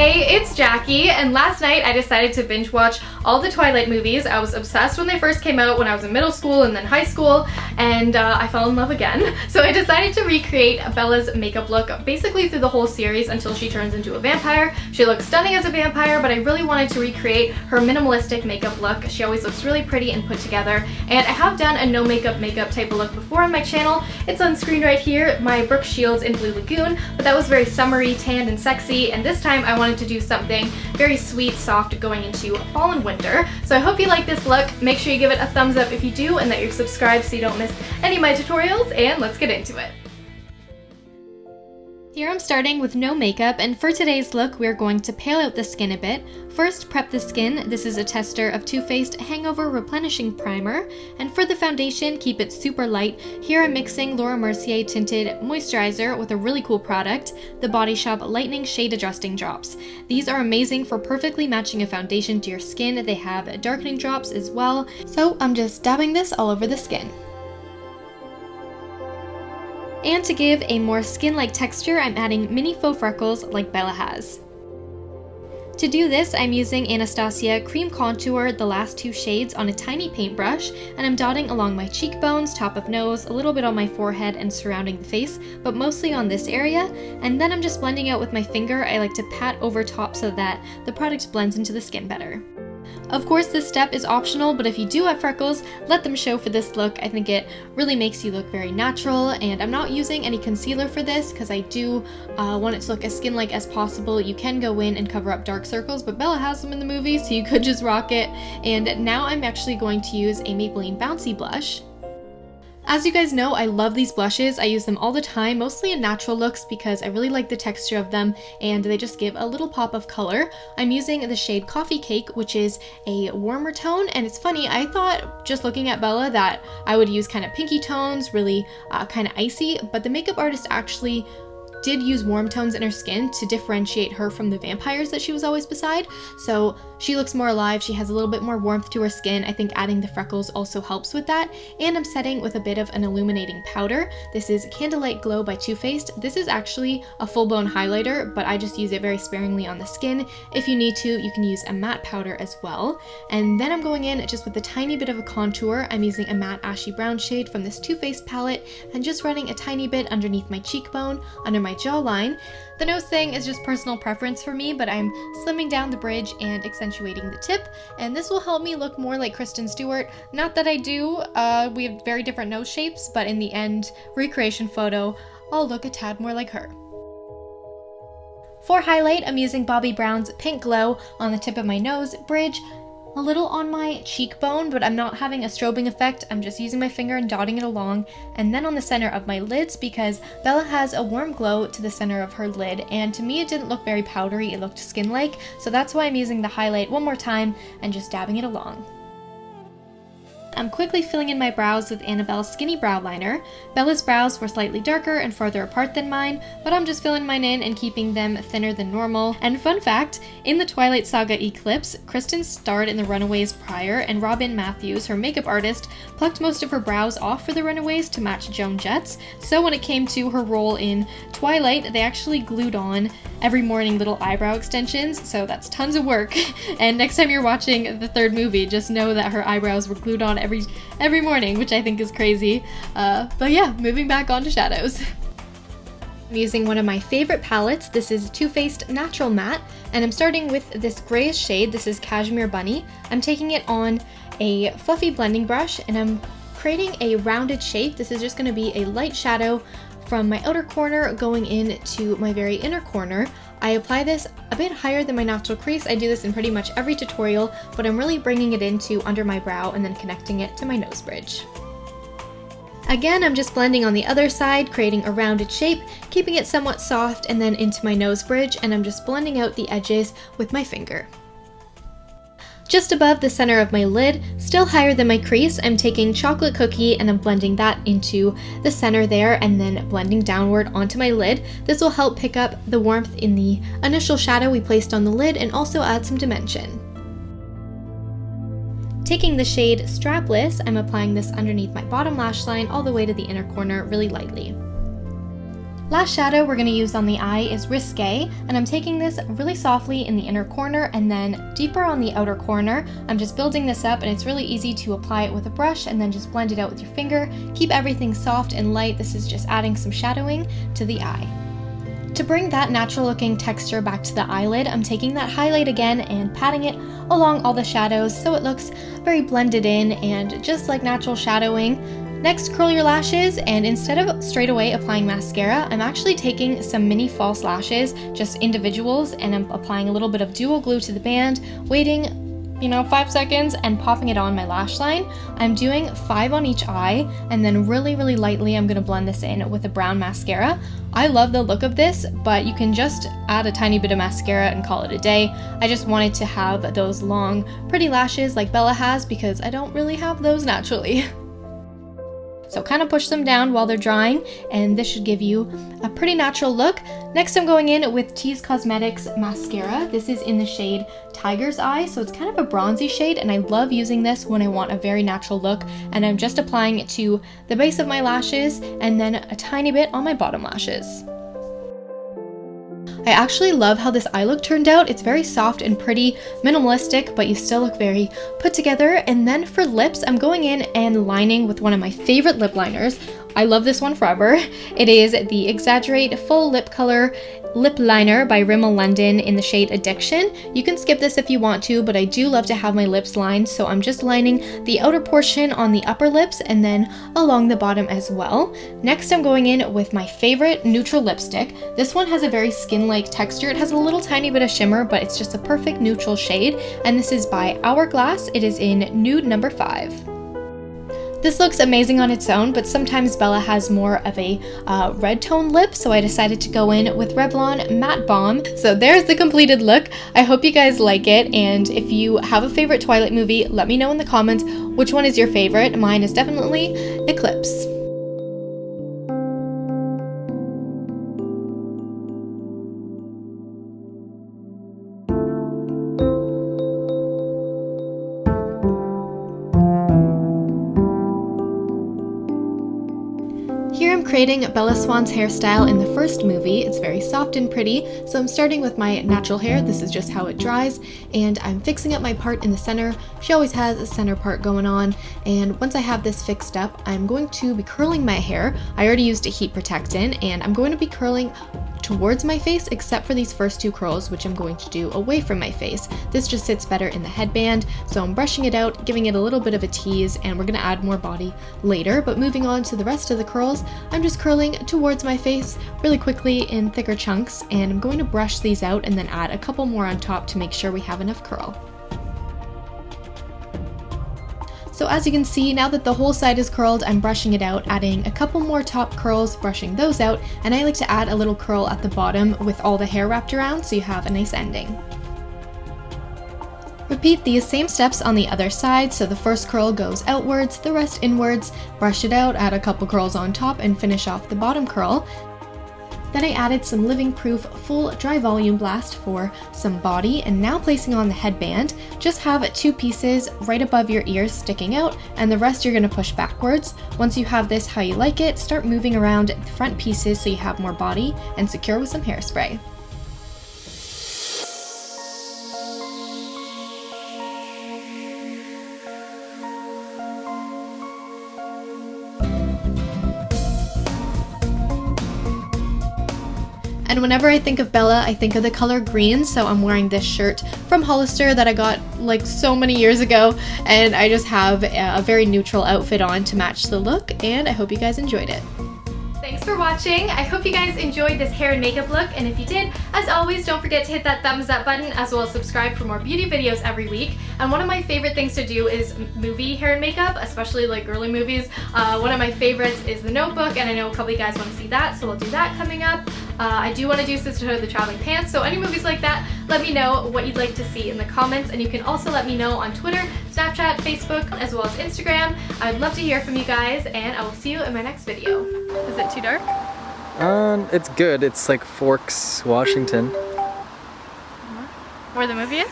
Hey, it's Jackie, and last night I decided to binge watch all the Twilight movies. I was obsessed when they first came out when I was in middle school and then high school, and I fell in love again. So I decided to recreate Bella's makeup look basically through the whole series until she turns into a vampire. She looks stunning as a vampire, but I really wanted to recreate her minimalistic makeup look. She always looks really pretty and put together, and I have done a no makeup type of look before on my channel. It's on screen right here, my Brooke Shields in Blue Lagoon, but that was very summery, tanned, and sexy, and this time I wanted to do something very sweet, soft going into fall and winter. So I hope you like this look. Make sure you give it a thumbs up if you do and that you're subscribed so you don't miss any of my tutorials, and let's get into it. Here I'm starting with no makeup, and for today's look we're going to pale out the skin a bit. First, prep the skin. This is a tester of Too Faced Hangover Replenishing Primer, and for the foundation, keep it super light. Here I'm mixing Laura Mercier Tinted Moisturizer with a really cool product, the Body Shop Lightning Shade Adjusting Drops. These are amazing for perfectly matching a foundation to your skin. They have darkening drops as well, so I'm just dabbing this all over the skin. And to give a more skin-like texture, I'm adding mini faux freckles like Bella has. To do this, I'm using Anastasia Cream Contour, the last two shades, on a tiny paintbrush, and I'm dotting along my cheekbones, top of nose, a little bit on my forehead and surrounding the face, but mostly on this area, and then I'm just blending out with my finger. I like to pat over top so that the product blends into the skin better. Of course, this step is optional, but if you do have freckles, let them show for this look. I think it really makes you look very natural, and I'm not using any concealer for this because I do want it to look as skin-like as possible. You can go in and cover up dark circles, but Bella has them in the movie, so you could just rock it. And now I'm actually going to use a Maybelline Bouncy blush. As you guys know, I love these blushes. I use them all the time, mostly in natural looks because I really like the texture of them and they just give a little pop of color. I'm using the shade Coffee Cake, which is a warmer tone, and it's funny, I thought just looking at Bella that I would use kind of pinky tones, really kind of icy, but the makeup artist actually did use warm tones in her skin to differentiate her from the vampires that she was always beside. So she looks more alive, she has a little bit more warmth to her skin. I think adding the freckles also helps with that. And I'm setting with a bit of an illuminating powder. This is Candlelight Glow by Too Faced. This is actually a full-blown highlighter, but I just use it very sparingly on the skin. If you need to, you can use a matte powder as well. And then I'm going in just with a tiny bit of a contour. I'm using a matte ashy brown shade from this Too Faced palette and just running a tiny bit underneath my cheekbone, under my jawline. The nose thing is just personal preference for me, but I'm slimming down the bridge and accentuating the tip, and this will help me look more like Kristen Stewart. Not that I do, we have very different nose shapes, but in the end recreation photo, I'll look a tad more like her. For highlight, I'm using Bobbi Brown's Pink Glow on the tip of my nose bridge, a little on my cheekbone, but I'm not having a strobing effect. I'm just using my finger and dotting it along, and then on the center of my lids because Bella has a warm glow to the center of her lid, and to me it didn't look very powdery, it looked skin-like, so that's why I'm using the highlight one more time and just dabbing it along. I'm quickly filling in my brows with Annabelle's Skinny Brow Liner. Bella's brows were slightly darker and farther apart than mine, but I'm just filling mine in and keeping them thinner than normal. And fun fact, in the Twilight Saga Eclipse, Kristen starred in the Runaways prior, and Robin Matthews, her makeup artist, plucked most of her brows off for the Runaways to match Joan Jett's. So when it came to her role in Twilight, they actually glued on every morning little eyebrow extensions, so that's tons of work. And next time you're watching the third movie, just know that her eyebrows were glued on every morning, which I think is crazy. But yeah, moving back on to shadows. I'm using one of my favorite palettes. This is Too Faced Natural Matte, and I'm starting with this grayish shade. This is Cashmere Bunny. I'm taking it on a fluffy blending brush, and I'm creating a rounded shape. This is just going to be a light shadow from my outer corner going into my very inner corner. I apply this a bit higher than my natural crease. I do this in pretty much every tutorial, but I'm really bringing it into under my brow and then connecting it to my nose bridge. Again, I'm just blending on the other side, creating a rounded shape, keeping it somewhat soft, and then into my nose bridge, and I'm just blending out the edges with my finger. Just above the center of my lid, still higher than my crease, I'm taking Chocolate Cookie and I'm blending that into the center there and then blending downward onto my lid. This will help pick up the warmth in the initial shadow we placed on the lid and also add some dimension. Taking the shade Strapless, I'm applying this underneath my bottom lash line all the way to the inner corner really lightly. Last shadow we're going to use on the eye is Risque, and I'm taking this really softly in the inner corner and then deeper on the outer corner. I'm just building this up, and it's really easy to apply it with a brush and then just blend it out with your finger. Keep everything soft and light. This is just adding some shadowing to the eye. To bring that natural looking texture back to the eyelid, I'm taking that highlight again and patting it along all the shadows so it looks very blended in and just like natural shadowing. Next, curl your lashes, and instead of straight away applying mascara, I'm actually taking some mini false lashes, just individuals, and I'm applying a little bit of dual glue to the band, waiting 5 seconds and popping it on my lash line. I'm doing 5 on each eye, and then really lightly I'm going to blend this in with a brown mascara. I love the look of this, but you can just add a tiny bit of mascara and call it a day. I just wanted to have those long, pretty lashes like Bella has because I don't really have those naturally. So kind of push them down while they're drying, and this should give you a pretty natural look. Next, I'm going in with Teeez Cosmetics mascara. This is in the shade Tiger's Eye, so it's kind of a bronzy shade, and I love using this when I want a very natural look, and I'm just applying it to the base of my lashes and then a tiny bit on my bottom lashes. I actually love how this eye look turned out. It's very soft and pretty, minimalistic, but you still look very put together. And then for lips, I'm going in and lining with one of my favorite lip liners. I love this one forever. It is the Exaggerate Full Lip Color Lip Liner by Rimmel London in the shade Addiction. You can skip this if you want to, but I do love to have my lips lined, so I'm just lining the outer portion on the upper lips and then along the bottom as well. Next, I'm going in with my favorite neutral lipstick. This one has a very skin-like texture. It has a little tiny bit of shimmer, but it's just a perfect neutral shade, and this is by Hourglass. It is in Nude number 5. This looks amazing on its own, but sometimes Bella has more of a red tone lip, so I decided to go in with Revlon Matte Balm. So there's the completed look. I hope you guys like it, and if you have a favorite Twilight movie, let me know in the comments which one is your favorite. Mine is definitely Eclipse. Here I'm creating Bella Swan's hairstyle in the first movie. It's very soft and pretty, so I'm starting with my natural hair. This is just how it dries, and I'm fixing up my part in the center. She always has a center part going on, and once I have this fixed up, I'm going to be curling my hair. I already used a heat protectant, and I'm going to be curling towards my face except for these first 2 curls, which I'm going to do away from my face. This just sits better in the headband, so I'm brushing it out, giving it a little bit of a tease, and we're going to add more body later. But moving on to the rest of the curls, I'm just curling towards my face really quickly in thicker chunks, and I'm going to brush these out and then add a couple more on top to make sure we have enough curl. So as you can see, now that the whole side is curled, I'm brushing it out, adding a couple more top curls, brushing those out, and I like to add a little curl at the bottom with all the hair wrapped around so you have a nice ending. Repeat these same steps on the other side, so the first curl goes outwards, the rest inwards, brush it out, add a couple curls on top, and finish off the bottom curl. Then I added some Living Proof Full Dry Volume Blast for some body, and now placing on the headband, just have 2 pieces right above your ears sticking out, and the rest you're going to push backwards. Once you have this how you like it, start moving around the front pieces so you have more body, and secure with some hairspray. And whenever I think of Bella, I think of the color green, so I'm wearing this shirt from Hollister that I got like so many years ago, and I just have a very neutral outfit on to match the look, and I hope you guys enjoyed it. Thanks for watching. I hope you guys enjoyed this hair and makeup look, and if you did, as always, don't forget to hit that thumbs up button as well as subscribe for more beauty videos every week. And one of my favorite things to do is movie hair and makeup, especially like girly movies. One of my favorites is The Notebook, and I know a couple of you guys want to see that, so we'll do that coming up. I do want to do Sisterhood of the Traveling Pants, so any movies like that, let me know what you'd like to see in the comments, and you can also let me know on Twitter, Snapchat, Facebook, as well as Instagram. I'd love to hear from you guys, and I will see you in my next video. Is it too dark? It's good. It's like Forks, Washington. Where the movie is?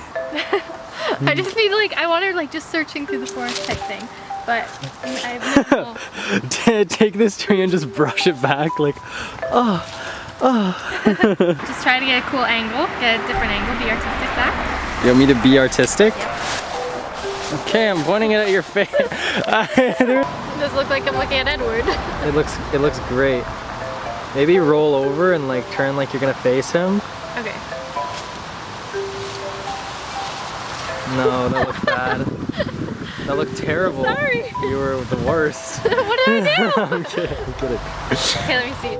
I just need I wanted just searching through the forest type thing, but I have no. Take this tree and just brush it back, oh. Just try to get a cool angle, get a different angle, be artistic, Zach. You want me to be artistic? Yep. Okay, I'm pointing it at your face. Does look like I'm looking at Edward. It looks great. Maybe roll over and like turn like you're gonna face him. Okay. No, that looked bad. That looked terrible. Sorry. You were the worst. What did I do? I'm kidding. Okay, let me see.